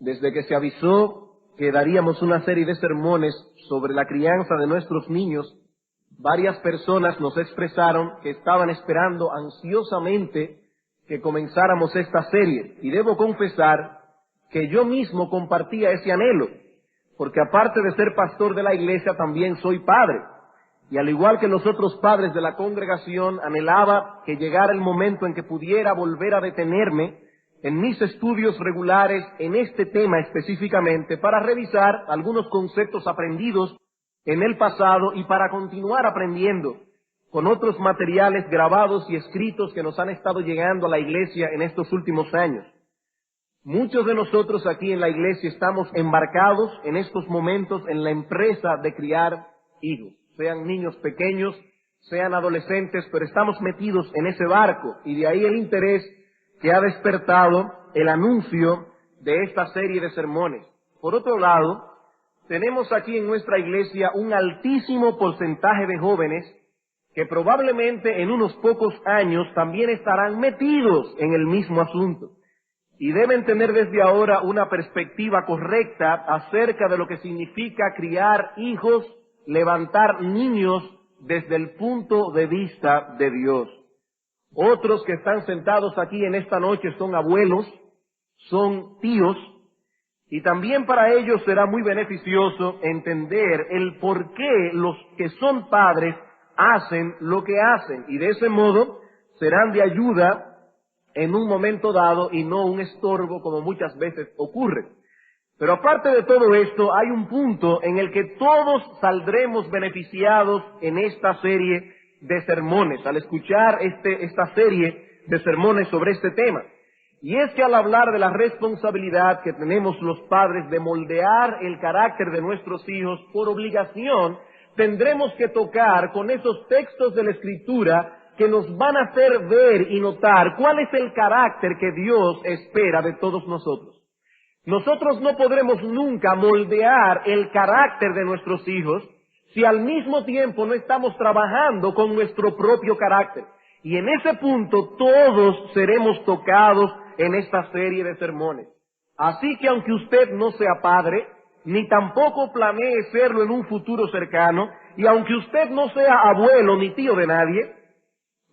Desde que se avisó que daríamos una serie de sermones sobre la crianza de nuestros niños, varias personas nos expresaron que estaban esperando ansiosamente que comenzáramos esta serie. Y debo confesar que yo mismo compartía ese anhelo, porque aparte de ser pastor de la iglesia, también soy padre. Y al igual que los otros padres de la congregación, anhelaba que llegara el momento en que pudiera volver a detenerme en mis estudios regulares en este tema específicamente para revisar algunos conceptos aprendidos en el pasado y para continuar aprendiendo con otros materiales grabados y escritos que nos han estado llegando a la iglesia en estos últimos años. Muchos de nosotros aquí en la iglesia estamos embarcados en estos momentos en la empresa de criar hijos, sean niños pequeños, sean adolescentes, pero estamos metidos en ese barco y de ahí el interés que ha despertado el anuncio de esta serie de sermones. Por otro lado, tenemos aquí en nuestra iglesia un altísimo porcentaje de jóvenes que probablemente en unos pocos años también estarán metidos en el mismo asunto y deben tener desde ahora una perspectiva correcta acerca de lo que significa criar hijos, levantar niños desde el punto de vista de Dios. Otros que están sentados aquí en esta noche son abuelos, son tíos, y también para ellos será muy beneficioso entender el por qué los que son padres hacen lo que hacen, y de ese modo serán de ayuda en un momento dado y no un estorbo como muchas veces ocurre. Pero aparte de todo esto, hay un punto en el que todos saldremos beneficiados en esta serie de sermones, al escuchar esta serie de sermones sobre este tema. Y es que al hablar de la responsabilidad que tenemos los padres de moldear el carácter de nuestros hijos, por obligación, tendremos que tocar con esos textos de la Escritura que nos van a hacer ver y notar cuál es el carácter que Dios espera de todos nosotros. Nosotros no podremos nunca moldear el carácter de nuestros hijos si al mismo tiempo no estamos trabajando con nuestro propio carácter. Y en ese punto todos seremos tocados en esta serie de sermones. Así que aunque usted no sea padre, ni tampoco planee serlo en un futuro cercano, y aunque usted no sea abuelo ni tío de nadie,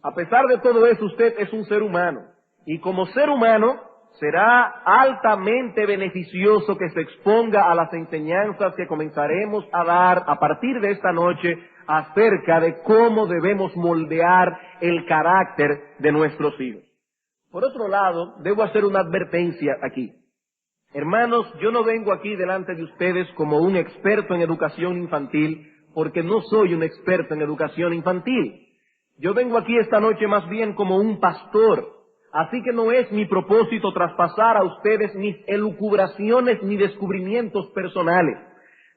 a pesar de todo eso usted es un ser humano. Y como ser humano será altamente beneficioso que se exponga a las enseñanzas que comenzaremos a dar a partir de esta noche acerca de cómo debemos moldear el carácter de nuestros hijos. Por otro lado, debo hacer una advertencia aquí. Hermanos, yo no vengo aquí delante de ustedes como un experto en educación infantil, porque no soy un experto en educación infantil. Yo vengo aquí esta noche más bien como un pastor. Así que no es mi propósito traspasar a ustedes mis elucubraciones ni descubrimientos personales.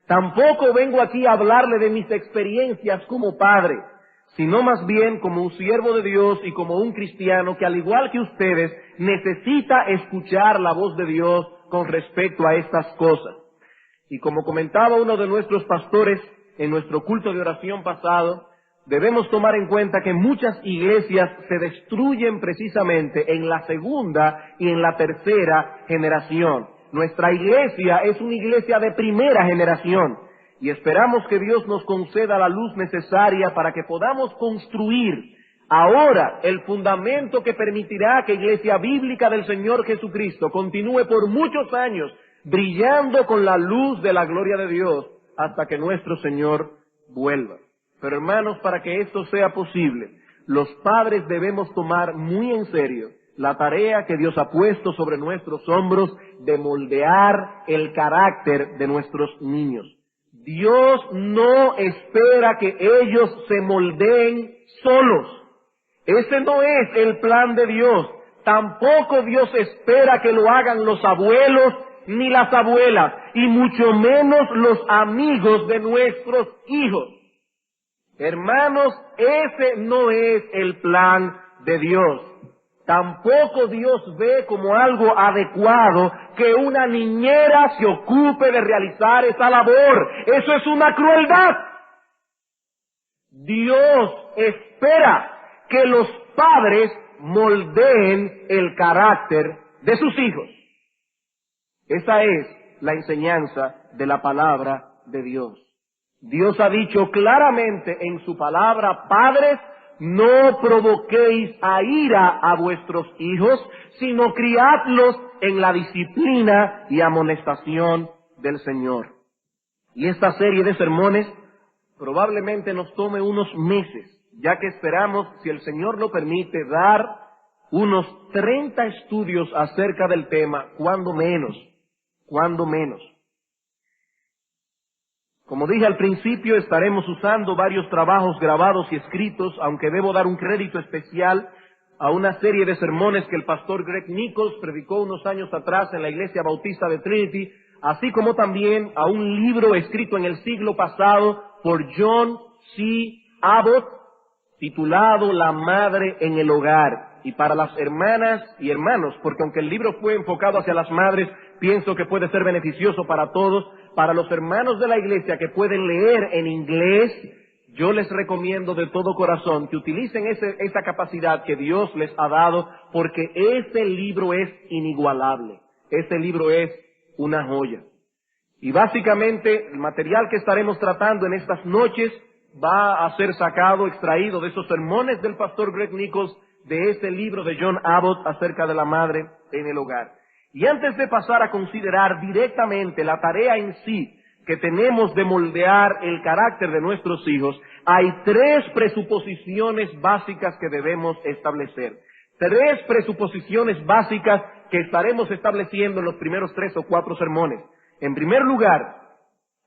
Tampoco vengo aquí a hablarle de mis experiencias como padre, sino más bien como un siervo de Dios y como un cristiano que al igual que ustedes necesita escuchar la voz de Dios con respecto a estas cosas. Y como comentaba uno de nuestros pastores en nuestro culto de oración pasado, debemos tomar en cuenta que muchas iglesias se destruyen precisamente en la segunda y en la tercera generación. Nuestra iglesia es una iglesia de primera generación y esperamos que Dios nos conceda la luz necesaria para que podamos construir ahora el fundamento que permitirá que Iglesia Bíblica del Señor Jesucristo continúe por muchos años brillando con la luz de la gloria de Dios hasta que nuestro Señor vuelva. Pero hermanos, para que esto sea posible, los padres debemos tomar muy en serio la tarea que Dios ha puesto sobre nuestros hombros de moldear el carácter de nuestros niños. Dios no espera que ellos se moldeen solos. Ese no es el plan de Dios. Tampoco Dios espera que lo hagan los abuelos ni las abuelas, y mucho menos los amigos de nuestros hijos. Hermanos, ese no es el plan de Dios. Tampoco Dios ve como algo adecuado que una niñera se ocupe de realizar esa labor. Eso es una crueldad. Dios espera que los padres moldeen el carácter de sus hijos. Esa es la enseñanza de la palabra de Dios. Dios ha dicho claramente en su palabra: padres, no provoquéis a ira a vuestros hijos, sino criadlos en la disciplina y amonestación del Señor. Y esta serie de sermones probablemente nos tome unos meses, ya que esperamos, si el Señor lo permite, dar unos 30 estudios acerca del tema, cuando menos. Como dije al principio, estaremos usando varios trabajos grabados y escritos, aunque debo dar un crédito especial a una serie de sermones que el pastor Greg Nichols predicó unos años atrás en la Iglesia Bautista de Trinity, así como también a un libro escrito en el siglo pasado por John C. Abbott, titulado La Madre en el Hogar. Y para las hermanas y hermanos, porque aunque el libro fue enfocado hacia las madres, pienso que puede ser beneficioso para todos. Para los hermanos de la iglesia que pueden leer en inglés, yo les recomiendo de todo corazón que utilicen esa capacidad que Dios les ha dado, porque ese libro es inigualable. Ese libro es una joya. Y básicamente el material que estaremos tratando en estas noches va a ser extraído de esos sermones del pastor Greg Nichols, de ese libro de John Abbott acerca de la madre en el hogar. Y antes de pasar a considerar directamente la tarea en sí que tenemos de moldear el carácter de nuestros hijos, hay 3 presuposiciones básicas que debemos establecer. 3 presuposiciones básicas que estaremos estableciendo en los primeros 3 o 4 sermones. En primer lugar,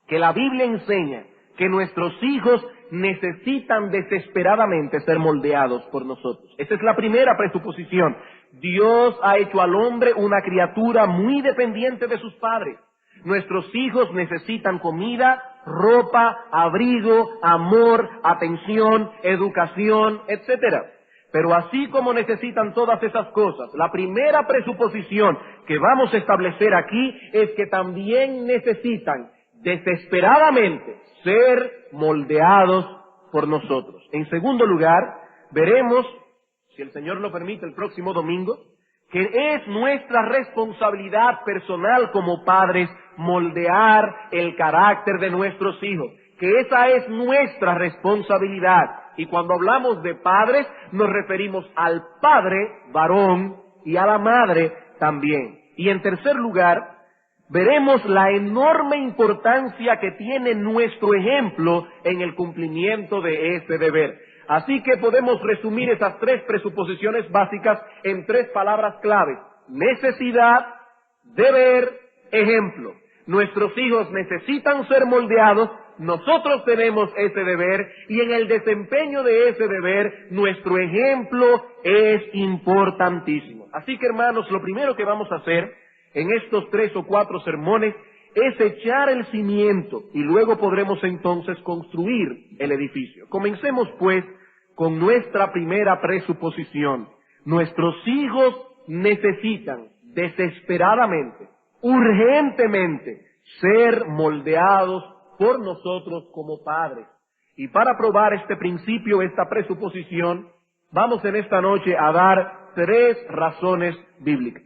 que la Biblia enseña que nuestros hijos necesitan desesperadamente ser moldeados por nosotros. Esa es la primera presuposición. Dios ha hecho al hombre una criatura muy dependiente de sus padres. Nuestros hijos necesitan comida, ropa, abrigo, amor, atención, educación, etcétera. Pero así como necesitan todas esas cosas, la primera presuposición que vamos a establecer aquí es que también necesitan desesperadamente ser moldeados por nosotros. En segundo lugar, veremos, si el Señor lo permite, el próximo domingo, que es nuestra responsabilidad personal como padres moldear el carácter de nuestros hijos, que esa es nuestra responsabilidad. Y cuando hablamos de padres, nos referimos al padre varón y a la madre también. Y en tercer lugar, veremos la enorme importancia que tiene nuestro ejemplo en el cumplimiento de ese deber. Así que podemos resumir esas 3 presuposiciones básicas en 3 palabras claves: necesidad, deber, ejemplo. Nuestros hijos necesitan ser moldeados, nosotros tenemos ese deber, y en el desempeño de ese deber, nuestro ejemplo es importantísimo. Así que, hermanos, lo primero que vamos a hacer en estos 3 o 4 sermones es echar el cimiento, y luego podremos entonces construir el edificio. Comencemos pues con nuestra primera presuposición. Nuestros hijos necesitan desesperadamente, urgentemente, ser moldeados por nosotros como padres. Y para probar este principio, esta presuposición, vamos en esta noche a dar 3 razones bíblicas.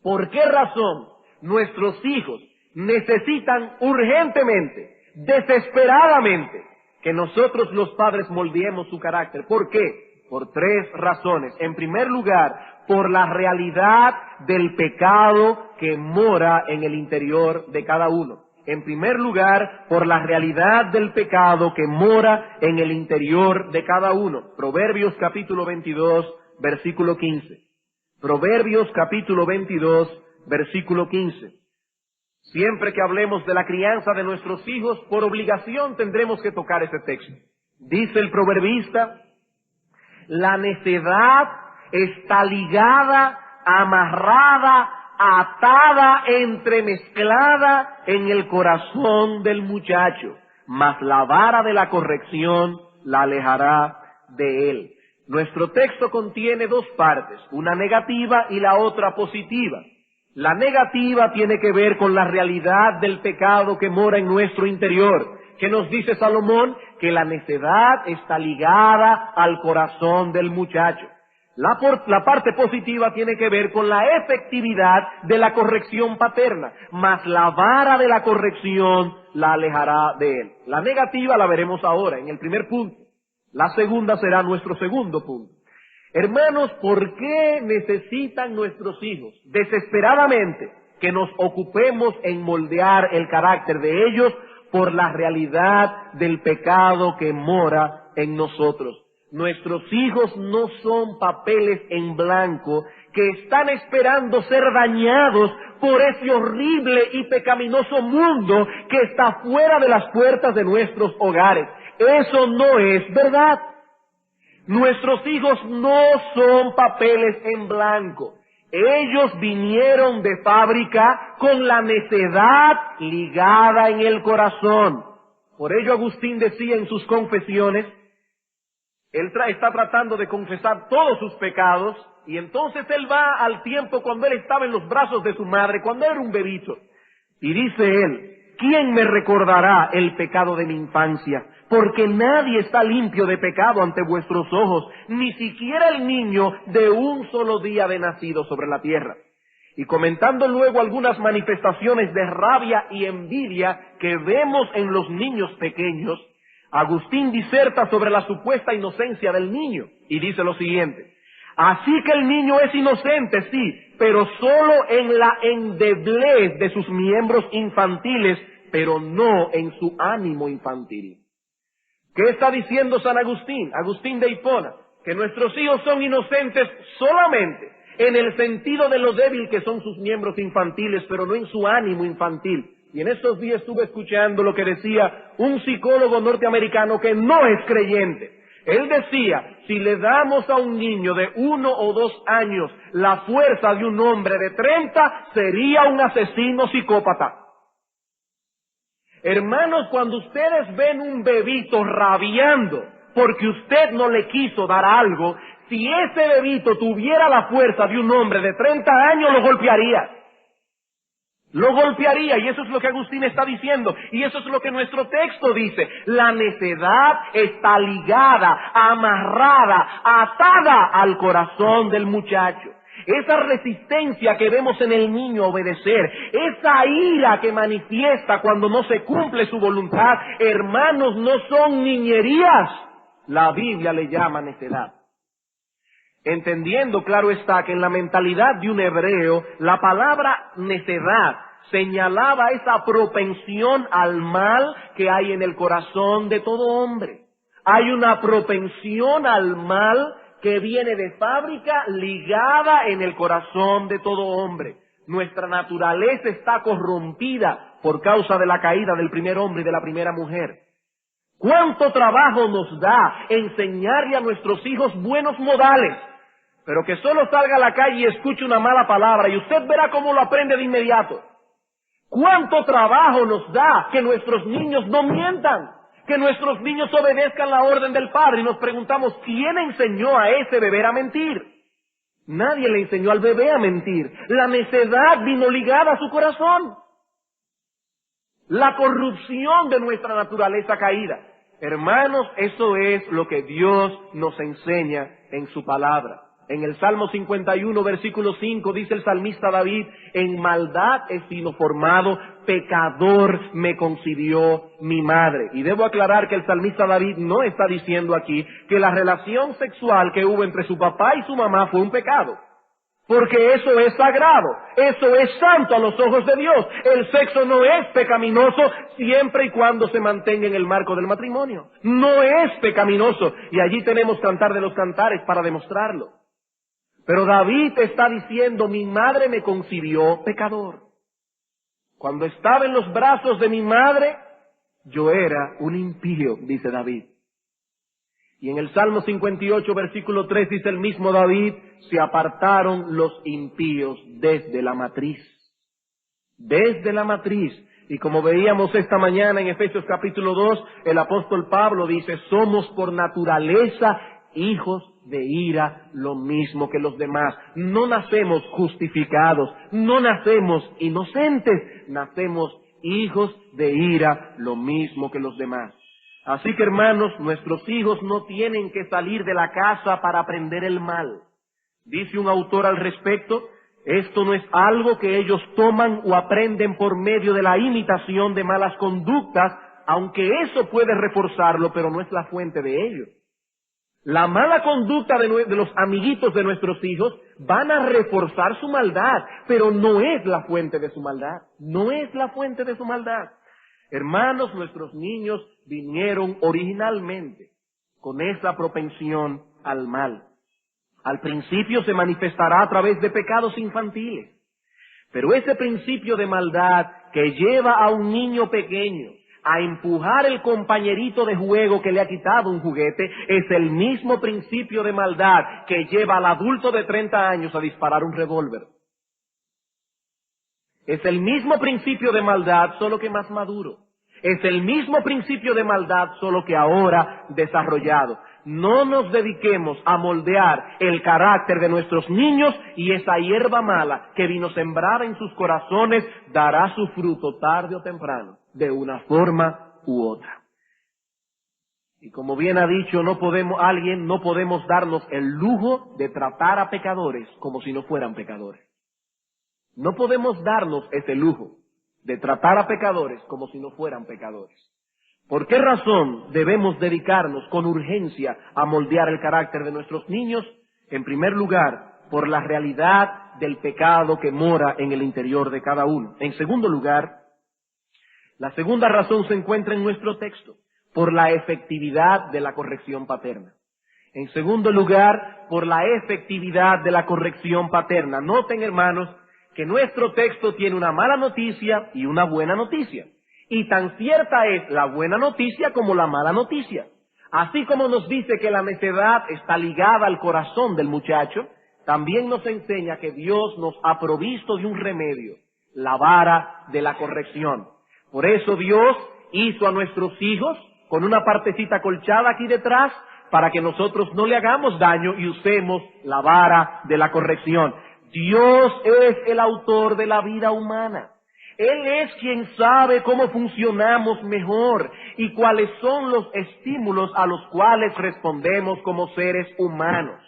¿Por qué razón nuestros hijos necesitan urgentemente, desesperadamente, que nosotros los padres moldeemos su carácter? ¿Por qué? Por 3 razones. En primer lugar, por la realidad del pecado que mora en el interior de cada uno. En primer lugar, por la realidad del pecado que mora en el interior de cada uno. Proverbios capítulo 22, versículo 15. Proverbios capítulo 22, versículo 15. Siempre que hablemos de la crianza de nuestros hijos, por obligación tendremos que tocar ese texto. Dice el proverbista: la necedad está ligada, amarrada, atada, entremezclada en el corazón del muchacho, mas la vara de la corrección la alejará de él. Nuestro texto contiene 2 partes, una negativa y la otra positiva. La negativa tiene que ver con la realidad del pecado que mora en nuestro interior. ¿Qué nos dice Salomón? Que la necedad está ligada al corazón del muchacho. La parte positiva tiene que ver con la efectividad de la corrección paterna, mas la vara de la corrección la alejará de él. La negativa la veremos ahora, en el primer punto. La segunda será nuestro segundo punto. Hermanos, ¿por qué necesitan nuestros hijos desesperadamente que nos ocupemos en moldear el carácter de ellos? Por la realidad del pecado que mora en nosotros. Nuestros hijos no son papeles en blanco que están esperando ser dañados por ese horrible y pecaminoso mundo que está fuera de las puertas de nuestros hogares. Eso no es verdad. Nuestros hijos no son papeles en blanco. Ellos vinieron de fábrica con la necedad ligada en el corazón. Por ello Agustín decía en sus confesiones, él está tratando de confesar todos sus pecados, y entonces él va al tiempo cuando él estaba en los brazos de su madre, cuando era un bebito. Y dice él, ¿quién me recordará el pecado de mi infancia? Porque nadie está limpio de pecado ante vuestros ojos, ni siquiera el niño de un solo día de nacido sobre la tierra. Y comentando luego algunas manifestaciones de rabia y envidia que vemos en los niños pequeños, Agustín diserta sobre la supuesta inocencia del niño y dice lo siguiente: así que el niño es inocente, sí, pero solo en la endeblez de sus miembros infantiles, pero no en su ánimo infantil. ¿Qué está diciendo San Agustín? Agustín de Hipona, que nuestros hijos son inocentes solamente en el sentido de lo débil que son sus miembros infantiles, pero no en su ánimo infantil. Y en estos días estuve escuchando lo que decía un psicólogo norteamericano que no es creyente. Él decía, si le damos a un niño de 1 o 2 años la fuerza de un hombre de 30, sería un asesino psicópata. Hermanos, cuando ustedes ven un bebito rabiando porque usted no le quiso dar algo, si ese bebito tuviera la fuerza de un hombre de 30 años, lo golpearía. Lo golpearía, y eso es lo que Agustín está diciendo, y eso es lo que nuestro texto dice. La necedad está ligada, amarrada, atada al corazón del muchacho. Esa resistencia que vemos en el niño a obedecer, esa ira que manifiesta cuando no se cumple su voluntad, hermanos, no son niñerías. La Biblia le llama necedad. Entendiendo, claro está, que en la mentalidad de un hebreo, la palabra necedad señalaba esa propensión al mal que hay en el corazón de todo hombre. Hay una propensión al mal que viene de fábrica ligada en el corazón de todo hombre. Nuestra naturaleza está corrompida por causa de la caída del primer hombre y de la primera mujer. ¿Cuánto trabajo nos da enseñarle a nuestros hijos buenos modales? Pero que solo salga a la calle y escuche una mala palabra y usted verá cómo lo aprende de inmediato. ¿Cuánto trabajo nos da que nuestros niños no mientan? Que nuestros niños obedezcan la orden del padre, y nos preguntamos, ¿quién enseñó a ese bebé a mentir? Nadie le enseñó al bebé a mentir. La necedad vino ligada a su corazón. La corrupción de nuestra naturaleza caída. Hermanos, eso es lo que Dios nos enseña en su palabra. En el Salmo 51, versículo 5, dice el salmista David, en maldad he sido formado, pecador me concibió mi madre. Y debo aclarar que el salmista David no está diciendo aquí que la relación sexual que hubo entre su papá y su mamá fue un pecado. Porque eso es sagrado, eso es santo a los ojos de Dios. El sexo no es pecaminoso siempre y cuando se mantenga en el marco del matrimonio. No es pecaminoso, y allí tenemos Cantar de los Cantares para demostrarlo. Pero David está diciendo, mi madre me concibió pecador. Cuando estaba en los brazos de mi madre, yo era un impío, dice David. Y en el Salmo 58, versículo 3, dice el mismo David, se apartaron los impíos desde la matriz. Desde la matriz. Y como veíamos esta mañana en Efesios capítulo 2, el apóstol Pablo dice, somos por naturaleza hijos de ira, lo mismo que los demás. No nacemos justificados, no nacemos inocentes, nacemos hijos de ira, lo mismo que los demás. Así que hermanos, nuestros hijos no tienen que salir de la casa para aprender el mal. Dice un autor al respecto: esto no es algo que ellos toman o aprenden por medio de la imitación de malas conductas, aunque eso puede reforzarlo, pero no es la fuente de ello. La mala conducta de los amiguitos de nuestros hijos van a reforzar su maldad, pero no es la fuente de su maldad. No es la fuente de su maldad. Hermanos, nuestros niños vinieron originalmente con esa propensión al mal. Al principio se manifestará a través de pecados infantiles, pero ese principio de maldad que lleva a un niño pequeño a empujar el compañerito de juego que le ha quitado un juguete, es el mismo principio de maldad que lleva al adulto de 30 años a disparar un revólver. Es el mismo principio de maldad, solo que más maduro. Es el mismo principio de maldad, solo que ahora desarrollado. No nos dediquemos a moldear el carácter de nuestros niños, y esa hierba mala que vino sembrada en sus corazones dará su fruto tarde o temprano, de una forma u otra. Y como bien ha dicho, no podemos darnos el lujo de tratar a pecadores como si no fueran pecadores. No podemos darnos ese lujo de tratar a pecadores como si no fueran pecadores. ¿Por qué razón debemos dedicarnos con urgencia a moldear el carácter de nuestros niños? En primer lugar, por la realidad del pecado que mora en el interior de cada uno. En segundo lugar, la segunda razón se encuentra en nuestro texto, por la efectividad de la corrección paterna. En segundo lugar, por la efectividad de la corrección paterna. Noten, hermanos, que nuestro texto tiene una mala noticia y una buena noticia. Y tan cierta es la buena noticia como la mala noticia. Así como nos dice que la necedad está ligada al corazón del muchacho, también nos enseña que Dios nos ha provisto de un remedio, la vara de la corrección. Por eso Dios hizo a nuestros hijos con una partecita colchada aquí detrás, para que nosotros no le hagamos daño y usemos la vara de la corrección. Dios es el autor de la vida humana. Él es quien sabe cómo funcionamos mejor y cuáles son los estímulos a los cuales respondemos como seres humanos.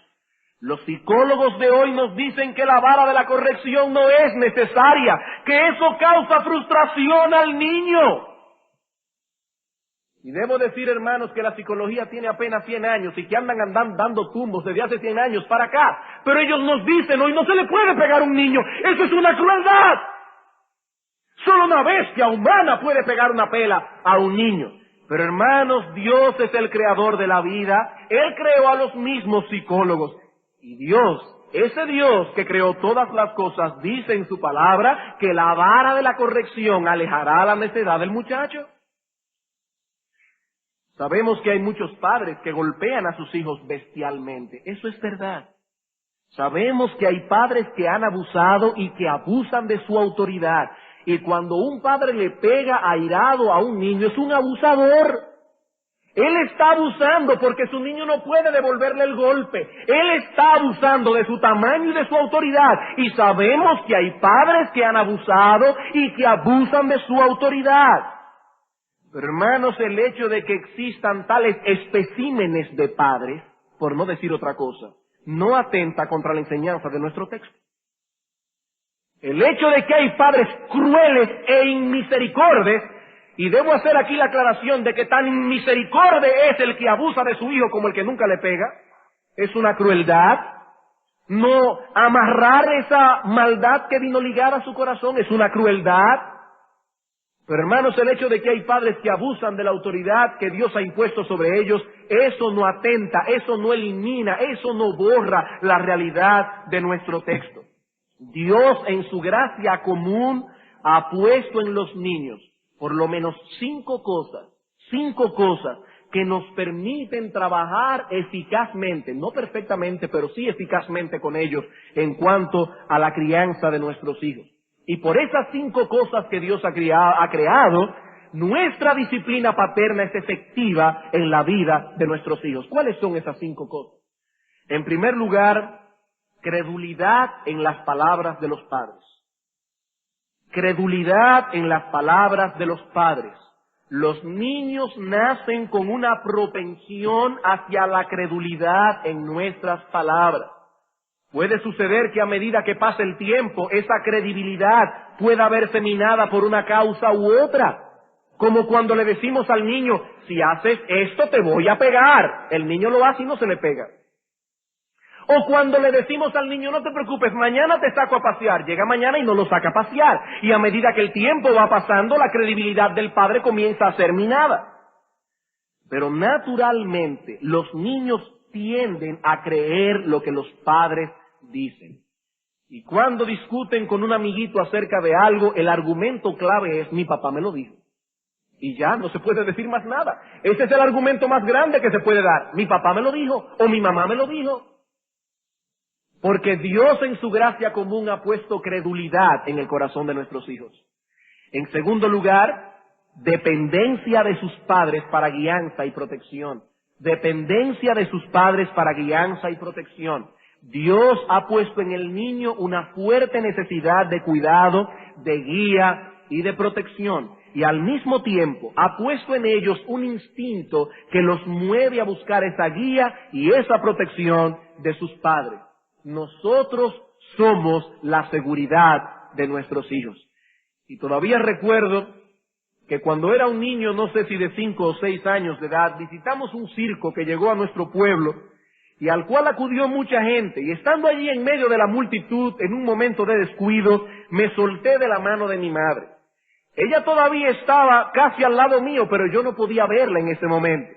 Los psicólogos de hoy nos dicen que la vara de la corrección no es necesaria, que eso causa frustración al niño. Y debo decir, hermanos, que la psicología tiene apenas 100 años y que andan dando tumbos desde hace 100 años para acá. Pero ellos nos dicen, hoy no se le puede pegar a un niño, eso es una crueldad. Solo una bestia humana puede pegar una pela a un niño. Pero hermanos, Dios es el creador de la vida. Él creó a los mismos psicólogos. Y Dios, ese Dios que creó todas las cosas, dice en su palabra que la vara de la corrección alejará la necedad del muchacho. Sabemos que hay muchos padres que golpean a sus hijos bestialmente. Eso es verdad. Sabemos que hay padres que han abusado y que abusan de su autoridad. Y cuando un padre le pega airado a un niño, es un abusador. Él está abusando porque su niño no puede devolverle el golpe. Él está abusando de su tamaño y de su autoridad. Y sabemos que hay padres que han abusado y que abusan de su autoridad. Pero hermanos, el hecho de que existan tales especímenes de padres, por no decir otra cosa, no atenta contra la enseñanza de nuestro texto. El hecho de que hay padres crueles e inmisericordes, y debo hacer aquí la aclaración de que tan inmisericorde es el que abusa de su hijo como el que nunca le pega, es una crueldad. No amarrar esa maldad que vino ligada a su corazón es una crueldad. Pero hermanos, el hecho de que hay padres que abusan de la autoridad que Dios ha impuesto sobre ellos, eso no atenta, eso no elimina, eso no borra la realidad de nuestro texto. Dios en su gracia común ha puesto en los niños por lo menos 5 cosas que nos permiten trabajar eficazmente, no perfectamente, pero sí eficazmente con ellos en cuanto a la crianza de nuestros hijos. Y por esas 5 cosas que Dios ha creado, nuestra disciplina paterna es efectiva en la vida de nuestros hijos. ¿Cuáles son esas 5 cosas? En primer lugar, credulidad en las palabras de los padres. Credulidad en las palabras de los padres. Los niños nacen con una propensión hacia la credulidad en nuestras palabras. Puede suceder que a medida que pase el tiempo, esa credibilidad pueda verse minada por una causa u otra. Como cuando le decimos al niño, si haces esto te voy a pegar. El niño lo hace y no se le pega. O cuando le decimos al niño, no te preocupes, mañana te saco a pasear. Llega mañana y no lo saca a pasear. Y a medida que el tiempo va pasando, la credibilidad del padre comienza a ser minada. Pero naturalmente, los niños tienden a creer lo que los padres dicen. Y cuando discuten con un amiguito acerca de algo, el argumento clave es, mi papá me lo dijo. Y ya, no se puede decir más nada. Ese es el argumento más grande que se puede dar. Mi papá me lo dijo, o mi mamá me lo dijo. Porque Dios en su gracia común ha puesto credulidad en el corazón de nuestros hijos. En segundo lugar, dependencia de sus padres para guianza y protección. Dependencia de sus padres para guianza y protección. Dios ha puesto en el niño una fuerte necesidad de cuidado, de guía y de protección. Y al mismo tiempo ha puesto en ellos un instinto que los mueve a buscar esa guía y esa protección de sus padres. Nosotros somos la seguridad de nuestros hijos. Y todavía recuerdo que cuando era un niño, no sé si de 5 o 6 años de edad, visitamos un circo que llegó a nuestro pueblo y al cual acudió mucha gente. Y estando allí en medio de la multitud, en un momento de descuido, me solté de la mano de mi madre. Ella todavía estaba casi al lado mío, pero yo no podía verla en ese momento.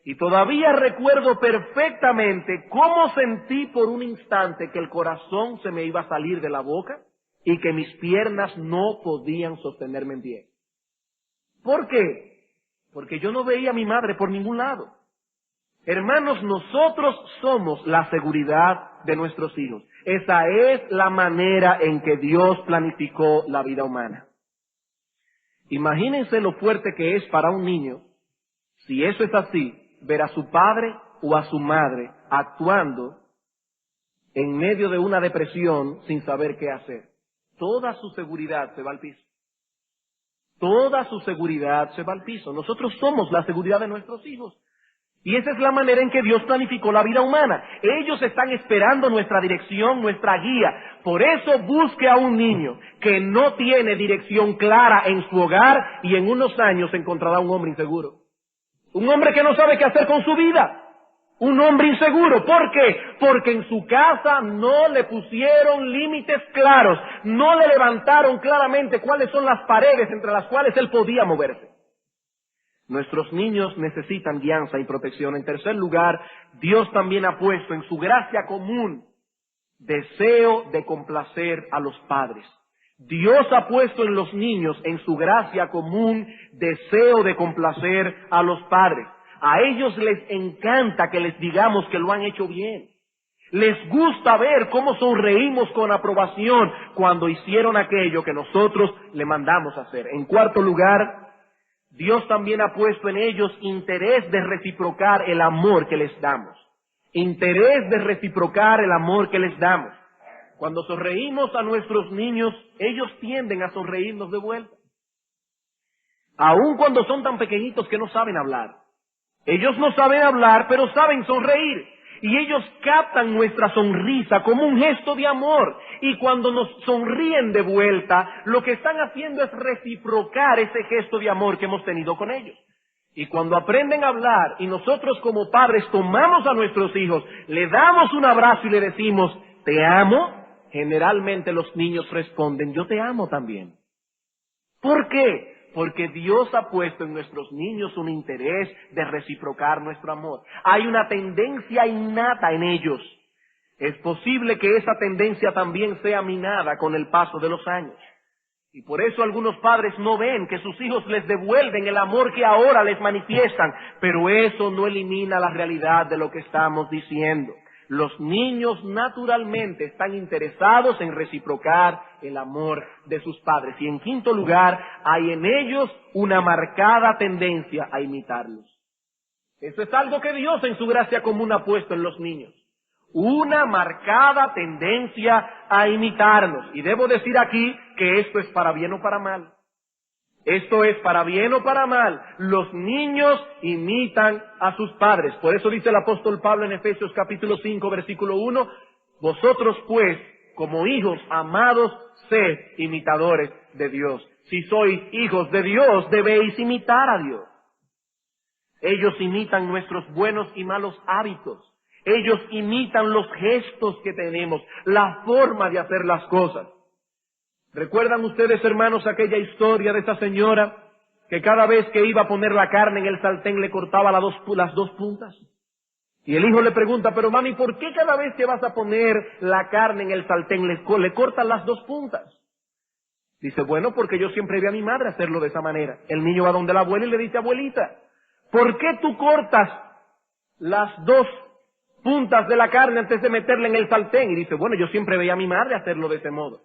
Y todavía recuerdo perfectamente cómo sentí por un instante que el corazón se me iba a salir de la boca y que mis piernas no podían sostenerme en pie. ¿Por qué? Porque yo no veía a mi madre por ningún lado. Hermanos, nosotros somos la seguridad de nuestros hijos. Esa es la manera en que Dios planificó la vida humana. Imagínense lo fuerte que es para un niño, si eso es así, ver a su padre o a su madre actuando en medio de una depresión sin saber qué hacer. Toda su seguridad se va al piso. Toda su seguridad se va al piso. Nosotros somos la seguridad de nuestros hijos. Y esa es la manera en que Dios planificó la vida humana. Ellos están esperando nuestra dirección, nuestra guía. Por eso busque a un niño que no tiene dirección clara en su hogar y en unos años encontrará un hombre inseguro. Un hombre que no sabe qué hacer con su vida. Un hombre inseguro. ¿Por qué? Porque en su casa no le pusieron límites claros. No le levantaron claramente cuáles son las paredes entre las cuales él podía moverse. Nuestros niños necesitan guianza y protección. En tercer lugar, Dios también ha puesto en su gracia común deseo de complacer a los padres. Dios ha puesto en los niños, en su gracia común, deseo de complacer a los padres. A ellos les encanta que les digamos que lo han hecho bien. Les gusta ver cómo sonreímos con aprobación cuando hicieron aquello que nosotros le mandamos hacer. En cuarto lugar, Dios también ha puesto en ellos interés de reciprocar el amor que les damos. Interés de reciprocar el amor que les damos. Cuando sonreímos a nuestros niños, ellos tienden a sonreírnos de vuelta. Aun cuando son tan pequeñitos que no saben hablar. Ellos no saben hablar, pero saben sonreír. Y ellos captan nuestra sonrisa como un gesto de amor. Y cuando nos sonríen de vuelta, lo que están haciendo es reciprocar ese gesto de amor que hemos tenido con ellos. Y cuando aprenden a hablar y nosotros como padres tomamos a nuestros hijos, le damos un abrazo y le decimos, te amo, generalmente los niños responden, yo te amo también. ¿Por qué? Porque Dios ha puesto en nuestros niños un interés de reciprocar nuestro amor. Hay una tendencia innata en ellos. Es posible que esa tendencia también sea minada con el paso de los años. Y por eso algunos padres no ven que sus hijos les devuelven el amor que ahora les manifiestan. Pero eso no elimina la realidad de lo que estamos diciendo. Los niños naturalmente están interesados en reciprocar el amor de sus padres. Y en quinto lugar, hay en ellos una marcada tendencia a imitarlos. Eso es algo que Dios en su gracia común ha puesto en los niños. Una marcada tendencia a imitarnos. Y debo decir aquí que esto es para bien o para mal. Esto es para bien o para mal. Los niños imitan a sus padres. Por eso dice el apóstol Pablo en Efesios capítulo 5, versículo 1, Vosotros pues, como hijos amados, sed imitadores de Dios. Si sois hijos de Dios, debéis imitar a Dios. Ellos imitan nuestros buenos y malos hábitos. Ellos imitan los gestos que tenemos, la forma de hacer las cosas. ¿Recuerdan ustedes, hermanos, aquella historia de esa señora que cada vez que iba a poner la carne en el sartén le cortaba las dos puntas? Y el hijo le pregunta, pero mami, ¿por qué cada vez que vas a poner la carne en el sartén le cortas las 2 puntas? Dice, bueno, porque yo siempre vi a mi madre hacerlo de esa manera. El niño va donde la abuela y le dice, abuelita, ¿por qué tú cortas las 2 puntas de la carne antes de meterla en el sartén? Y dice, bueno, yo siempre veía a mi madre hacerlo de ese modo.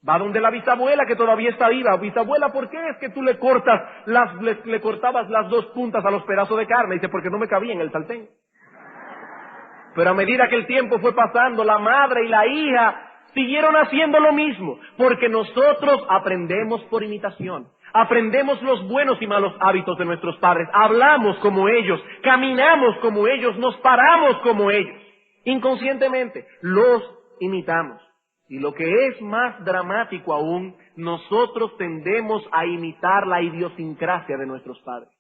Va donde la bisabuela que todavía está viva. Bisabuela, ¿por qué es que tú le cortabas las 2 puntas a los pedazos de carne? Dice, porque no me cabía en el sartén. Pero a medida que el tiempo fue pasando, la madre y la hija siguieron haciendo lo mismo, porque nosotros aprendemos por imitación. Aprendemos los buenos y malos hábitos de nuestros padres. Hablamos como ellos, caminamos como ellos, nos paramos como ellos. Inconscientemente los imitamos. Y lo que es más dramático aún, nosotros tendemos a imitar la idiosincrasia de nuestros padres.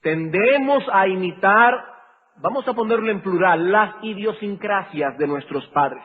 Tendemos a imitar, vamos a ponerlo en plural, las idiosincrasias de nuestros padres.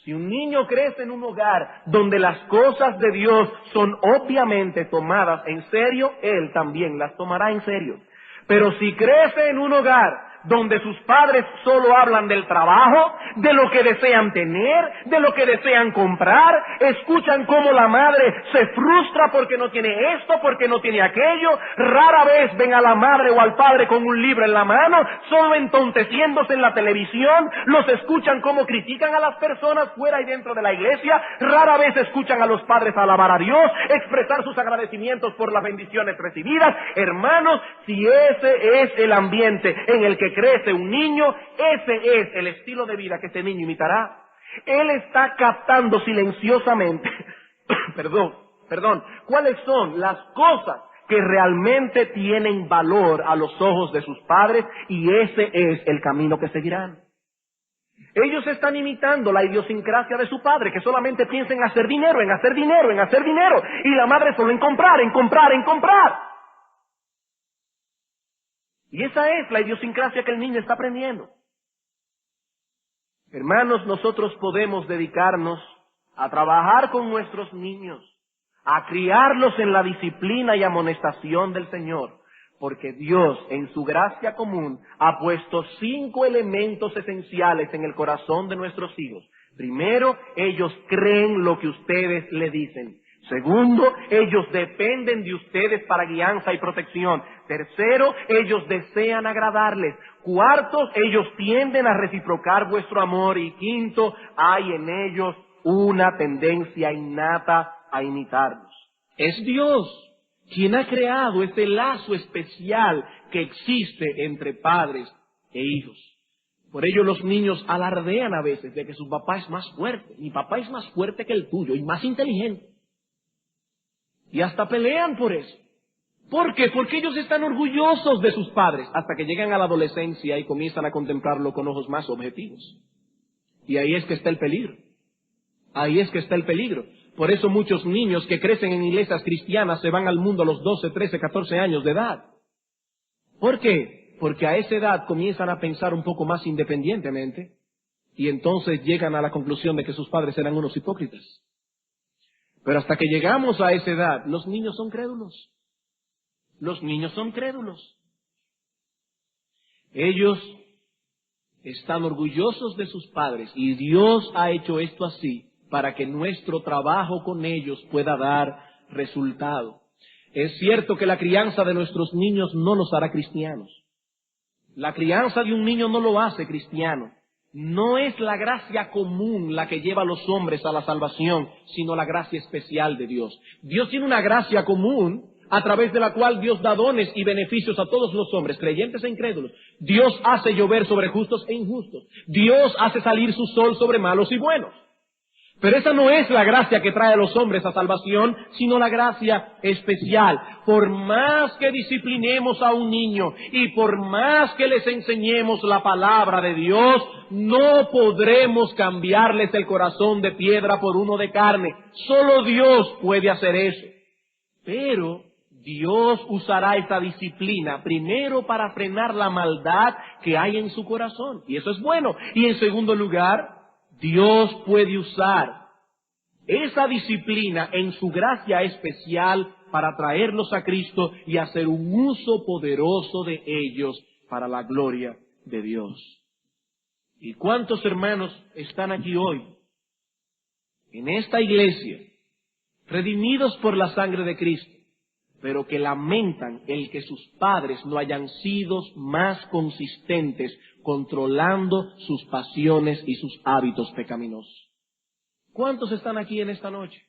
Si un niño crece en un hogar donde las cosas de Dios son obviamente tomadas en serio, él también las tomará en serio. Pero si crece en un hogar donde sus padres solo hablan del trabajo, de lo que desean tener, de lo que desean comprar, escuchan cómo la madre se frustra porque no tiene esto, porque no tiene aquello, rara vez ven a la madre o al padre con un libro en la mano, solo entonteciéndose en la televisión, los escuchan cómo critican a las personas fuera y dentro de la iglesia, rara vez escuchan a los padres alabar a Dios, expresar sus agradecimientos por las bendiciones recibidas. Hermanos, si ese es el ambiente en el que crece un niño, ese es el estilo de vida que ese niño imitará. Él está captando silenciosamente, cuáles son las cosas que realmente tienen valor a los ojos de sus padres, y ese es el camino que seguirán. Ellos están imitando la idiosincrasia de su padre, que solamente piensa en hacer dinero, en hacer dinero, en hacer dinero, y la madre solo en comprar, en comprar, en comprar. Y esa es la idiosincrasia que el niño está aprendiendo. Hermanos, nosotros podemos dedicarnos a trabajar con nuestros niños, a criarlos en la disciplina y amonestación del Señor, porque Dios, en su gracia común, ha puesto 5 elementos esenciales en el corazón de nuestros hijos. Primero, ellos creen lo que ustedes le dicen. Segundo, ellos dependen de ustedes para guianza y protección. Tercero, ellos desean agradarles. Cuarto, ellos tienden a reciprocar vuestro amor. Y quinto, hay en ellos una tendencia innata a imitarnos. Es Dios quien ha creado este lazo especial que existe entre padres e hijos. Por ello los niños alardean a veces de que su papá es más fuerte. Mi papá es más fuerte que el tuyo y más inteligente. Y hasta pelean por eso. ¿Por qué? Porque ellos están orgullosos de sus padres hasta que llegan a la adolescencia y comienzan a contemplarlo con ojos más objetivos. Y ahí es que está el peligro. Ahí es que está el peligro. Por eso muchos niños que crecen en iglesias cristianas se van al mundo a los 12, 13, 14 años de edad. ¿Por qué? Porque a esa edad comienzan a pensar un poco más independientemente y entonces llegan a la conclusión de que sus padres eran unos hipócritas. Pero hasta que llegamos a esa edad, los niños son crédulos. Los niños son crédulos. Ellos están orgullosos de sus padres y Dios ha hecho esto así para que nuestro trabajo con ellos pueda dar resultado. Es cierto que la crianza de nuestros niños no los hará cristianos. La crianza de un niño no lo hace cristiano. No es la gracia común la que lleva a los hombres a la salvación, sino la gracia especial de Dios. Dios tiene una gracia común a través de la cual Dios da dones y beneficios a todos los hombres, creyentes e incrédulos. Dios hace llover sobre justos e injustos. Dios hace salir su sol sobre malos y buenos. Pero esa no es la gracia que trae a los hombres a salvación, sino la gracia especial. Por más que disciplinemos a un niño y por más que les enseñemos la palabra de Dios, no podremos cambiarles el corazón de piedra por uno de carne. Solo Dios puede hacer eso. Pero Dios usará esta disciplina primero para frenar la maldad que hay en su corazón. Y eso es bueno. Y en segundo lugar, Dios puede usar esa disciplina en su gracia especial para traerlos a Cristo y hacer un uso poderoso de ellos para la gloria de Dios. ¿Y cuántos hermanos están aquí hoy, en esta iglesia, redimidos por la sangre de Cristo, pero que lamentan el que sus padres no hayan sido más consistentes controlando sus pasiones y sus hábitos pecaminosos? ¿Cuántos están aquí en esta noche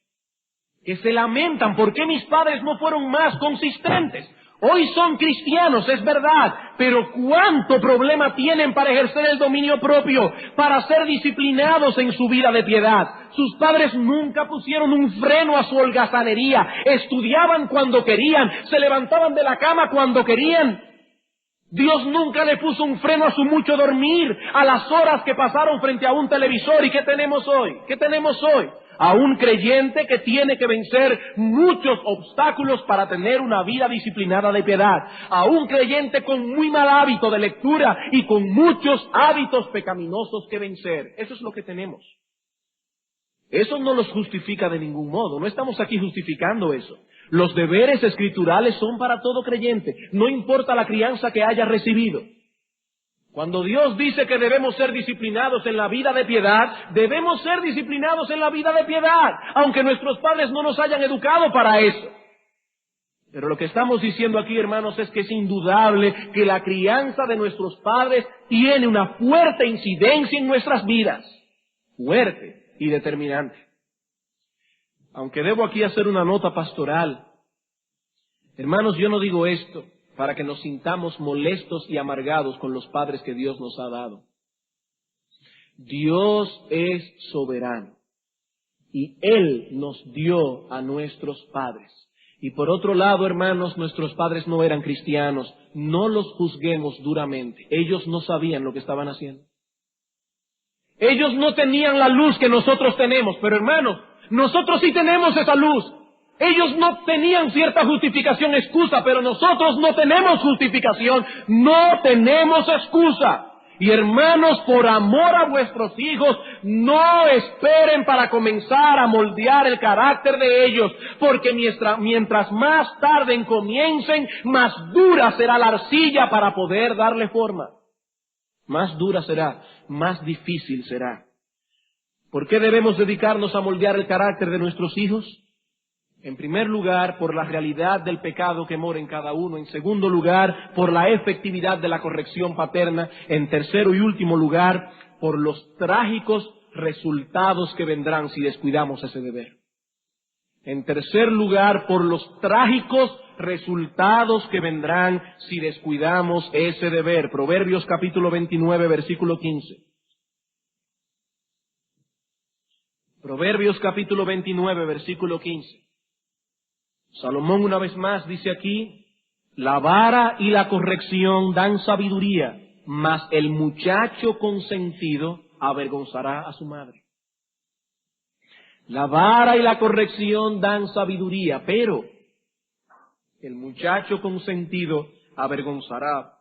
que se lamentan por qué mis padres no fueron más consistentes? Hoy son cristianos, es verdad, pero ¿cuánto problema tienen para ejercer el dominio propio, para ser disciplinados en su vida de piedad? Sus padres nunca pusieron un freno a su holgazanería, estudiaban cuando querían, se levantaban de la cama cuando querían. Dios nunca le puso un freno a su mucho dormir, a las horas que pasaron frente a un televisor. ¿Y qué tenemos hoy? ¿Qué tenemos hoy? A un creyente que tiene que vencer muchos obstáculos para tener una vida disciplinada de piedad. A un creyente con muy mal hábito de lectura y con muchos hábitos pecaminosos que vencer. Eso es lo que tenemos. Eso no los justifica de ningún modo. No estamos aquí justificando eso. Los deberes escriturales son para todo creyente, no importa la crianza que haya recibido. Cuando Dios dice que debemos ser disciplinados en la vida de piedad, debemos ser disciplinados en la vida de piedad, aunque nuestros padres no nos hayan educado para eso. Pero lo que estamos diciendo aquí, hermanos, es que es indudable que la crianza de nuestros padres tiene una fuerte incidencia en nuestras vidas, fuerte y determinante. Aunque debo aquí hacer una nota pastoral, hermanos, yo no digo esto para que nos sintamos molestos y amargados con los padres que Dios nos ha dado. Dios es soberano y Él nos dio a nuestros padres. Y por otro lado, hermanos, nuestros padres no eran cristianos, no los juzguemos duramente. Ellos no sabían lo que estaban haciendo. Ellos no tenían la luz que nosotros tenemos, pero hermanos, nosotros sí tenemos esa luz. Ellos no tenían cierta justificación, excusa, pero nosotros no tenemos justificación, no tenemos excusa. Y hermanos, por amor a vuestros hijos, no esperen para comenzar a moldear el carácter de ellos, porque mientras más tarde comiencen, más dura será la arcilla para poder darle forma. Más dura será, más difícil será. ¿Por qué debemos dedicarnos a moldear el carácter de nuestros hijos? En primer lugar, por la realidad del pecado que mora en cada uno. En segundo lugar, por la efectividad de la corrección paterna. En tercero y último lugar, por los trágicos resultados que vendrán si descuidamos ese deber. En tercer lugar, por los trágicos resultados que vendrán si descuidamos ese deber. Proverbios capítulo 29, versículo 15. Proverbios capítulo 29, versículo 15. Salomón una vez más dice aquí, la vara y la corrección dan sabiduría, mas el muchacho consentido avergonzará a su madre. La vara y la corrección dan sabiduría, pero el muchacho consentido avergonzará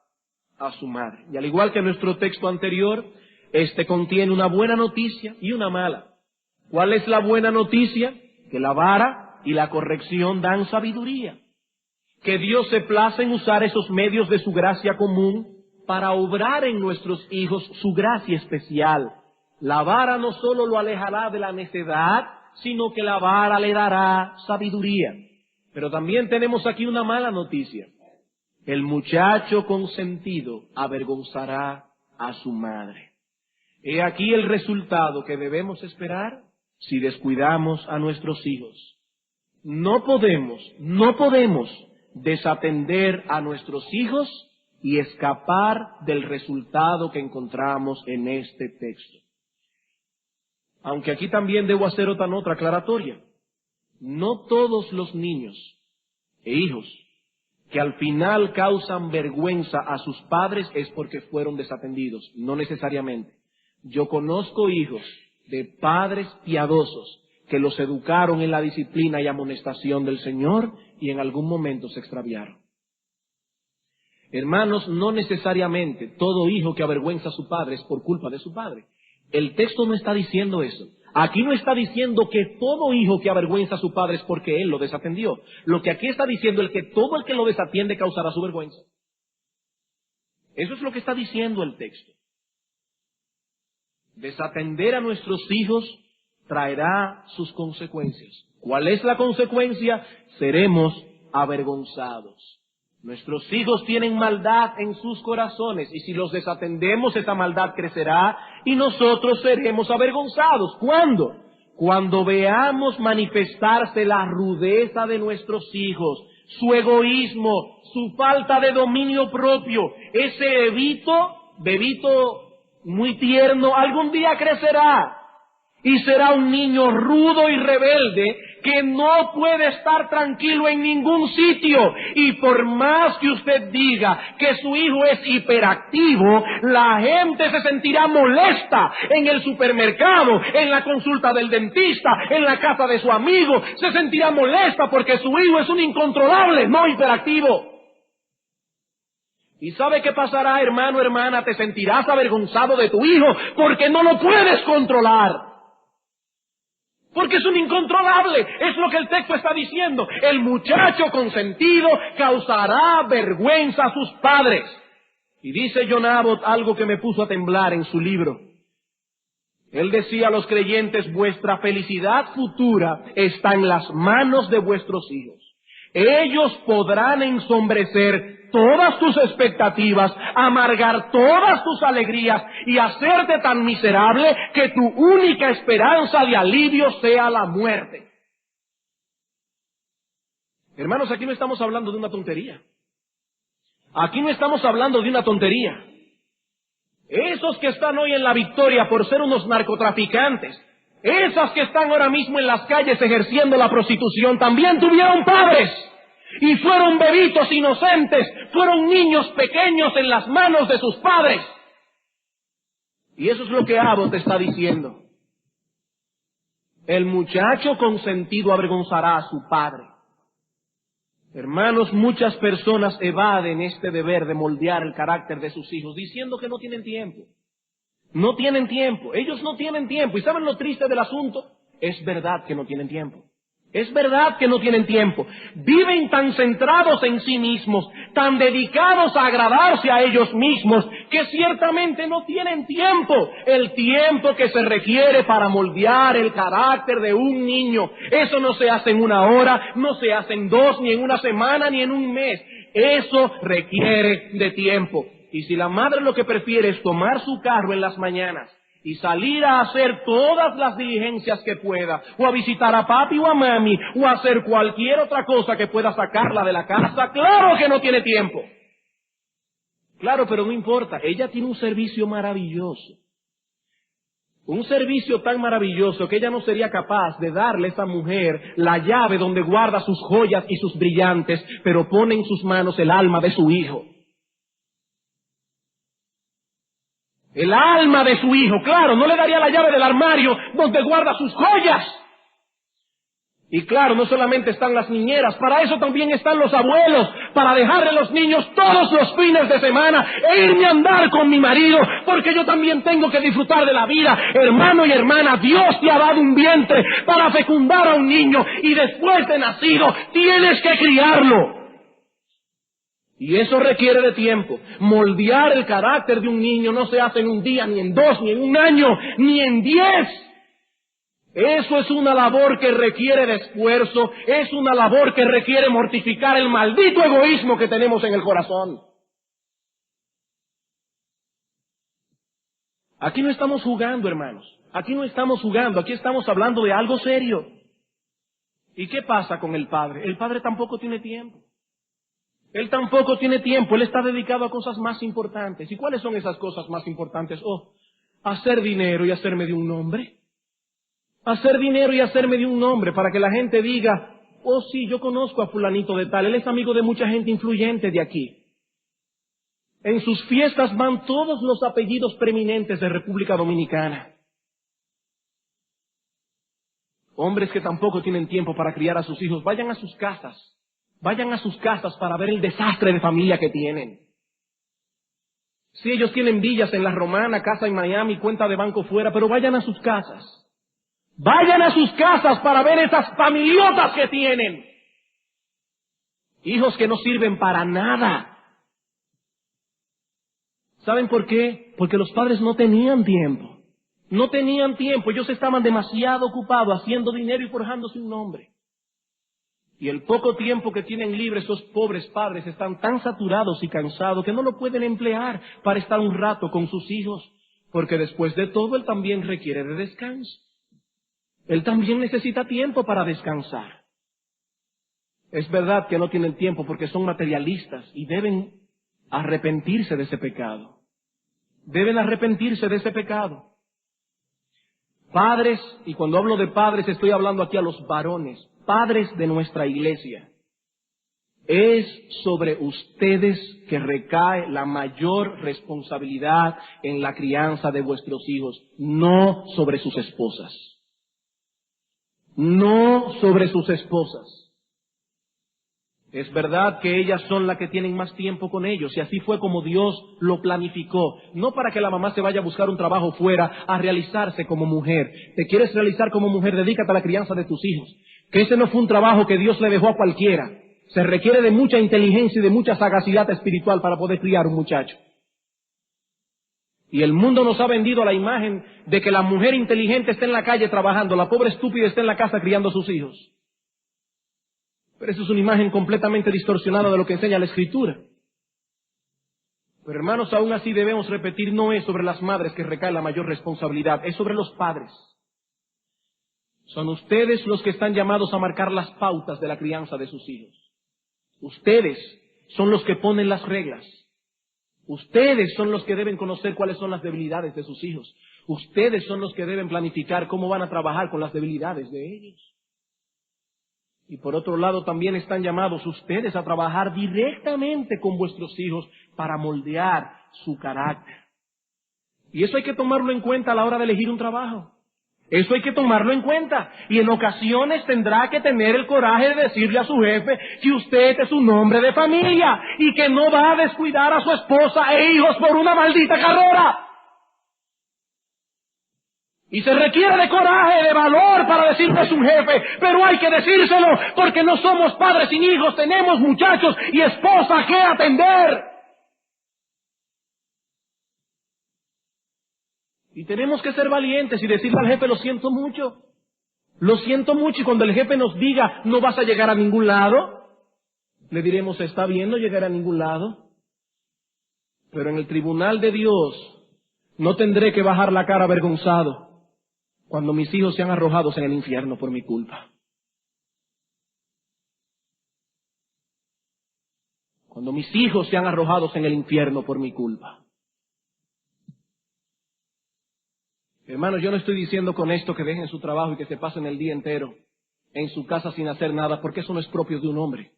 a su madre. Y al igual que nuestro texto anterior, este contiene una buena noticia y una mala. ¿Cuál es la buena noticia? Que la vara y la corrección dan sabiduría. Que Dios se place en usar esos medios de su gracia común para obrar en nuestros hijos su gracia especial. La vara no solo lo alejará de la necedad, sino que la vara le dará sabiduría. Pero también tenemos aquí una mala noticia. El muchacho consentido avergonzará a su madre. He aquí el resultado que debemos esperar si descuidamos a nuestros hijos. No podemos desatender a nuestros hijos y escapar del resultado que encontramos en este texto. Aunque aquí también debo hacer otra aclaratoria. No todos los niños e hijos que al final causan vergüenza a sus padres es porque fueron desatendidos, no necesariamente. Yo conozco hijos de padres piadosos que los educaron en la disciplina y amonestación del Señor y en algún momento se extraviaron. Hermanos, no necesariamente todo hijo que avergüenza a su padre es por culpa de su padre. El texto no está diciendo eso. Aquí no está diciendo que todo hijo que avergüenza a su padre es porque él lo desatendió. Lo que aquí está diciendo es que todo el que lo desatiende causará su vergüenza. Eso es lo que está diciendo el texto. Desatender a nuestros hijos traerá sus consecuencias. ¿Cuál es la consecuencia? Seremos avergonzados. Nuestros hijos tienen maldad en sus corazones y si los desatendemos esa maldad crecerá y nosotros seremos avergonzados. ¿Cuándo? Cuando veamos manifestarse la rudeza de nuestros hijos, su egoísmo, su falta de dominio propio, ese bebito muy tierno, algún día crecerá y será un niño rudo y rebelde que no puede estar tranquilo en ningún sitio. Y por más que usted diga que su hijo es hiperactivo, la gente se sentirá molesta en el supermercado, en la consulta del dentista, en la casa de su amigo. Se sentirá molesta porque su hijo es un incontrolable, no hiperactivo. ¿Y sabe qué pasará, hermano, hermana? Te sentirás avergonzado de tu hijo porque no lo puedes controlar. Porque es un incontrolable, es lo que el texto está diciendo. El muchacho consentido causará vergüenza a sus padres. Y dice John Abbott algo que me puso a temblar en su libro. Él decía a los creyentes, vuestra felicidad futura está en las manos de vuestros hijos. Ellos podrán ensombrecer todas tus expectativas, amargar todas tus alegrías y hacerte tan miserable que tu única esperanza de alivio sea la muerte. Hermanos, aquí no estamos hablando de una tontería. Aquí no estamos hablando de una tontería. Esos que están hoy en la victoria por ser unos narcotraficantes, esas que están ahora mismo en las calles ejerciendo la prostitución, también tuvieron padres. Y fueron bebitos inocentes, fueron niños pequeños en las manos de sus padres. Y eso es lo que Abbott está diciendo. El muchacho consentido avergonzará a su padre. Hermanos, muchas personas evaden este deber de moldear el carácter de sus hijos, diciendo que no tienen tiempo. No tienen tiempo, ellos no tienen tiempo. ¿Y saben lo triste del asunto? Es verdad que no tienen tiempo. Es verdad que no tienen tiempo. Viven tan centrados en sí mismos, tan dedicados a agradarse a ellos mismos, que ciertamente no tienen tiempo. El tiempo que se requiere para moldear el carácter de un niño. Eso no se hace en una hora, no se hace en 2, ni en una semana, ni en un mes. Eso requiere de tiempo. Y si la madre lo que prefiere es tomar su carro en las mañanas y salir a hacer todas las diligencias que pueda, o a visitar a papi o a mami, o a hacer cualquier otra cosa que pueda sacarla de la casa, claro que no tiene tiempo. Claro, pero no importa, ella tiene un servicio maravilloso. Un servicio tan maravilloso que ella no sería capaz de darle a esa mujer la llave donde guarda sus joyas y sus brillantes, pero pone en sus manos el alma de su hijo. El alma de su hijo, claro, no le daría la llave del armario donde guarda sus joyas. Y claro, no solamente están las niñeras, para eso también están los abuelos, para dejarle a los niños todos los fines de semana e irme a andar con mi marido, porque yo también tengo que disfrutar de la vida. Hermano y hermana, Dios te ha dado un vientre para fecundar a un niño y después de nacido tienes que criarlo. Y eso requiere de tiempo. Moldear el carácter de un niño no se hace en un día, ni en 2, ni en un año, ni en 10. Eso es una labor que requiere de esfuerzo, es una labor que requiere mortificar el maldito egoísmo que tenemos en el corazón. Aquí no estamos jugando, hermanos. Aquí no estamos jugando, aquí estamos hablando de algo serio. ¿Y qué pasa con el padre? El padre tampoco tiene tiempo. Él tampoco tiene tiempo, él está dedicado a cosas más importantes. ¿Y cuáles son esas cosas más importantes? Hacer dinero y hacerme de un nombre. hacer dinero y hacerme de un nombre para que la gente diga, oh sí, yo conozco a fulanito de tal, él es amigo de mucha gente influyente de aquí. En sus fiestas van todos los apellidos preeminentes de República Dominicana. Hombres que tampoco tienen tiempo para criar a sus hijos, vayan a sus casas para ver el desastre de familia que tienen. Si ellos tienen villas en La Romana, casa en Miami, cuenta de banco fuera, pero vayan a sus casas. Vayan a sus casas para ver esas familiotas que tienen. Hijos que no sirven para nada. ¿Saben por qué? Porque los padres no tenían tiempo. No tenían tiempo. Ellos estaban demasiado ocupados haciendo dinero y forjándose un nombre. Y el poco tiempo que tienen libre, esos pobres padres están tan saturados y cansados que no lo pueden emplear para estar un rato con sus hijos. Porque después de todo, él también requiere de descanso. Él también necesita tiempo para descansar. Es verdad que no tienen tiempo porque son materialistas y deben arrepentirse de ese pecado. Deben arrepentirse de ese pecado. Padres, y cuando hablo de padres estoy hablando aquí a los varones, padres de nuestra iglesia. Es sobre ustedes que recae la mayor responsabilidad en la crianza de vuestros hijos, no sobre sus esposas. No sobre sus esposas. Es verdad que ellas son las que tienen más tiempo con ellos, y así fue como Dios lo planificó. No para que la mamá se vaya a buscar un trabajo fuera a realizarse como mujer. ¿Te quieres realizar como mujer? Dedícate a la crianza de tus hijos. Que ese no fue un trabajo que Dios le dejó a cualquiera. Se requiere de mucha inteligencia y de mucha sagacidad espiritual para poder criar un muchacho. Y el mundo nos ha vendido la imagen de que la mujer inteligente está en la calle trabajando, la pobre estúpida está en la casa criando a sus hijos. Pero eso es una imagen completamente distorsionada de lo que enseña la Escritura. Pero hermanos, aún así debemos repetir, no es sobre las madres que recae la mayor responsabilidad, es sobre los padres. Son ustedes los que están llamados a marcar las pautas de la crianza de sus hijos. Ustedes son los que ponen las reglas. Ustedes son los que deben conocer cuáles son las debilidades de sus hijos. Ustedes son los que deben planificar cómo van a trabajar con las debilidades de ellos. Y por otro lado también están llamados ustedes a trabajar directamente con vuestros hijos para moldear su carácter. Y eso hay que tomarlo en cuenta a la hora de elegir un trabajo. Eso hay que tomarlo en cuenta. Y en ocasiones tendrá que tener el coraje de decirle a su jefe que usted es un hombre de familia y que no va a descuidar a su esposa e hijos por una maldita carrera. Y se requiere de coraje, de valor para decirle a su jefe, pero hay que decírselo porque no somos padres sin hijos, tenemos muchachos y esposa que atender. Y tenemos que ser valientes y decirle al jefe, lo siento mucho, y cuando el jefe nos diga, no vas a llegar a ningún lado, le diremos, está bien, no llegar a ningún lado, pero en el tribunal de Dios no tendré que bajar la cara avergonzado cuando mis hijos sean arrojados en el infierno por mi culpa. Cuando mis hijos sean arrojados en el infierno por mi culpa. Hermanos, yo no estoy diciendo con esto que dejen su trabajo y que se pasen el día entero en su casa sin hacer nada, porque eso no es propio de un hombre.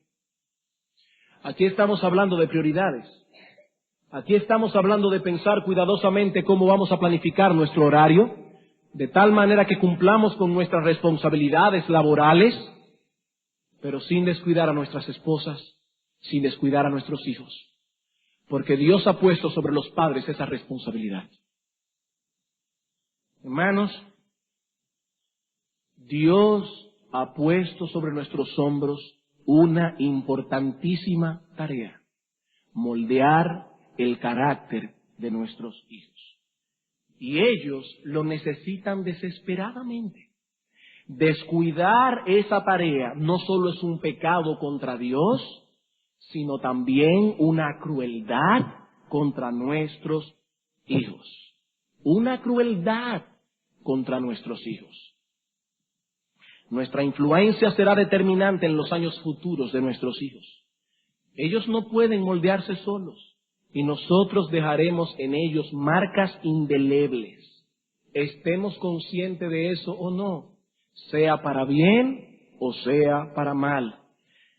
Aquí estamos hablando de prioridades. Aquí estamos hablando de pensar cuidadosamente cómo vamos a planificar nuestro horario, de tal manera que cumplamos con nuestras responsabilidades laborales, pero sin descuidar a nuestras esposas, sin descuidar a nuestros hijos. Porque Dios ha puesto sobre los padres esa responsabilidad. Hermanos, Dios ha puesto sobre nuestros hombros una importantísima tarea: moldear el carácter de nuestros hijos. Y ellos lo necesitan desesperadamente. Descuidar esa tarea no solo es un pecado contra Dios, sino también una crueldad contra nuestros hijos. Una crueldad contra nuestros hijos. Nuestra influencia será determinante en los años futuros de nuestros hijos. Ellos no pueden moldearse solos y nosotros dejaremos en ellos marcas indelebles. Estemos conscientes de eso o no. sea para bien o sea para mal.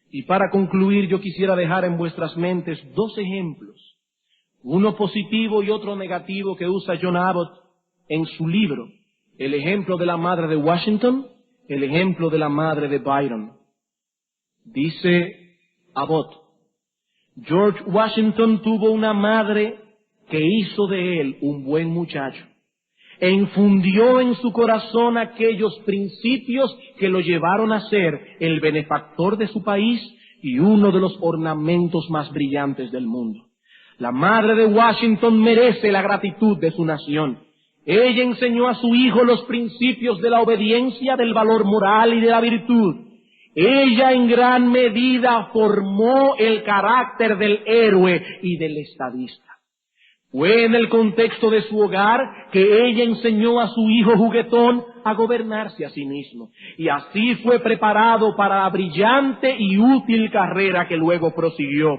Y para concluir, yo quisiera dejar en vuestras mentes dos ejemplos, uno positivo y otro negativo que usa John Abbott en su libro, el ejemplo de la madre de Washington, el ejemplo de la madre de Byron. Dice Abbott: George Washington tuvo una madre que hizo de él un buen muchacho e infundió en su corazón aquellos principios que lo llevaron a ser el benefactor de su país y uno de los ornamentos más brillantes del mundo. La madre de Washington merece la gratitud de su nación. Ella enseñó a su hijo los principios de la obediencia, del valor moral y de la virtud. Ella en gran medida formó el carácter del héroe y del estadista. Fue en el contexto de su hogar que ella enseñó a su hijo juguetón a gobernarse a sí mismo. Y así fue preparado para la brillante y útil carrera que luego prosiguió.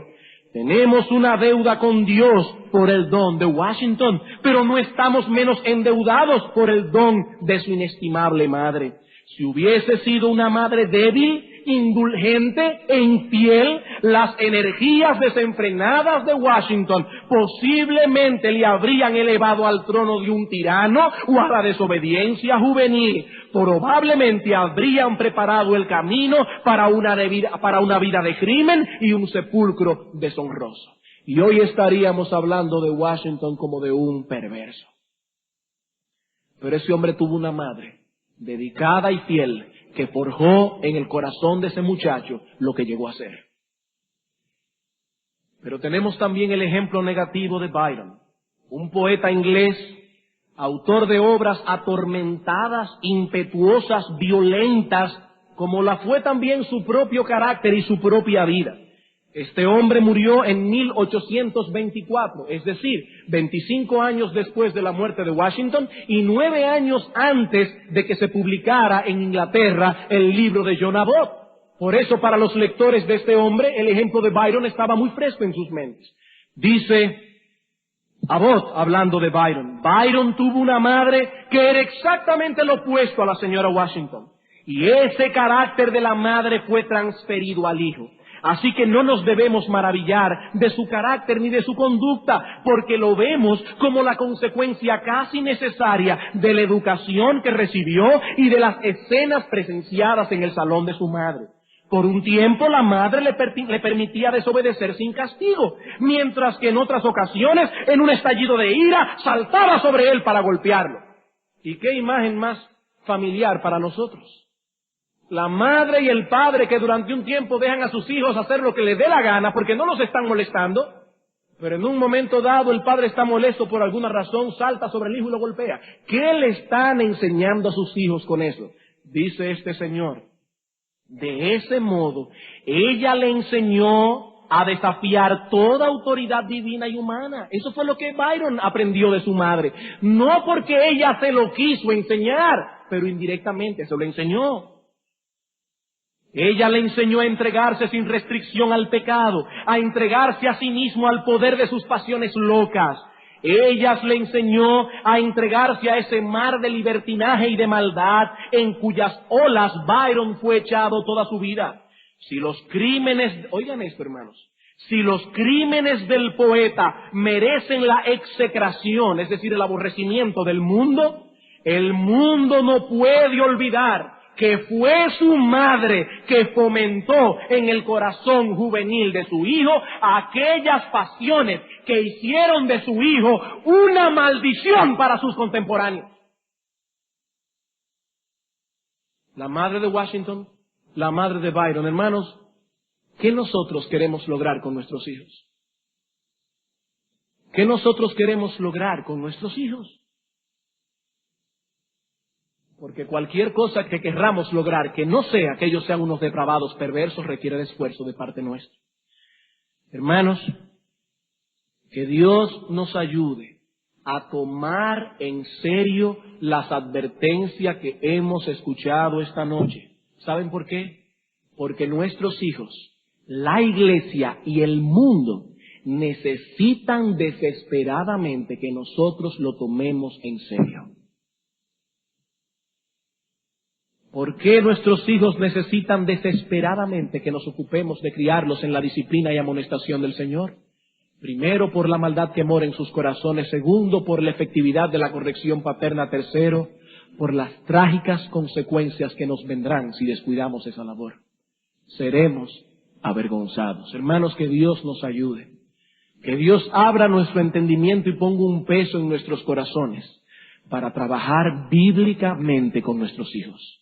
Tenemos una deuda con Dios por el don de Washington, pero no estamos menos endeudados por el don de su inestimable madre. Si hubiese sido una madre débil, indulgente e infiel, las energías desenfrenadas de Washington posiblemente le habrían elevado al trono de un tirano o a la desobediencia juvenil. Probablemente habrían preparado el camino para una vida de crimen y un sepulcro deshonroso. Y hoy estaríamos hablando de Washington como de un perverso. Pero ese hombre tuvo una madre dedicada y fiel, que forjó en el corazón de ese muchacho lo que llegó a ser. Pero tenemos también el ejemplo negativo de Byron, un poeta inglés, autor de obras atormentadas, impetuosas, violentas, como la fue también su propio carácter y su propia vida. Este hombre murió en 1824, es decir, 25 años después de la muerte de Washington y 9 años antes de que se publicara en Inglaterra el libro de John Abbott. Por eso, para los lectores de este hombre, el ejemplo de Byron estaba muy fresco en sus mentes. Dice Abbott, hablando de Byron: Byron tuvo una madre que era exactamente lo opuesto a la señora Washington, y ese carácter de la madre fue transferido al hijo. Así que no nos debemos maravillar de su carácter ni de su conducta, porque lo vemos como la consecuencia casi necesaria de la educación que recibió y de las escenas presenciadas en el salón de su madre. Por un tiempo la madre le permitía desobedecer sin castigo, mientras que en otras ocasiones, en un estallido de ira, saltaba sobre él para golpearlo. ¿Y qué imagen más familiar para nosotros? La madre y el padre que durante un tiempo dejan a sus hijos hacer lo que les dé la gana porque no los están molestando, pero en un momento dado el padre está molesto por alguna razón, salta sobre el hijo y lo golpea. ¿Qué le están enseñando a sus hijos con eso? Dice este señor: de ese modo, ella le enseñó a desafiar toda autoridad divina y humana. Eso fue lo que Byron aprendió de su madre. No porque ella se lo quiso enseñar, pero indirectamente se lo enseñó. Ella le enseñó a entregarse sin restricción al pecado, a entregarse a sí mismo al poder de sus pasiones locas. Ella le enseñó a entregarse a ese mar de libertinaje y de maldad en cuyas olas Byron fue echado toda su vida. Si los crímenes, oigan esto, hermanos, si los crímenes del poeta merecen la execración, es decir, el aborrecimiento del mundo, el mundo no puede olvidar que fue su madre que fomentó en el corazón juvenil de su hijo aquellas pasiones que hicieron de su hijo una maldición para sus contemporáneos. La madre de Washington, la madre de Byron. Hermanos, ¿qué nosotros queremos lograr con nuestros hijos? ¿Qué nosotros queremos lograr con nuestros hijos? Porque cualquier cosa que querramos lograr, que no sea que ellos sean unos depravados perversos, requiere de esfuerzo de parte nuestra. Hermanos, que Dios nos ayude a tomar en serio las advertencias que hemos escuchado esta noche. ¿Saben por qué? Porque nuestros hijos, la iglesia y el mundo necesitan desesperadamente que nosotros lo tomemos en serio. ¿Por qué nuestros hijos necesitan desesperadamente que nos ocupemos de criarlos en la disciplina y amonestación del Señor? Primero, por la maldad que mora en sus corazones. Segundo, por la efectividad de la corrección paterna. Tercero, por las trágicas consecuencias que nos vendrán si descuidamos esa labor. Seremos avergonzados. Hermanos, que Dios nos ayude. Que Dios abra nuestro entendimiento y ponga un peso en nuestros corazones para trabajar bíblicamente con nuestros hijos.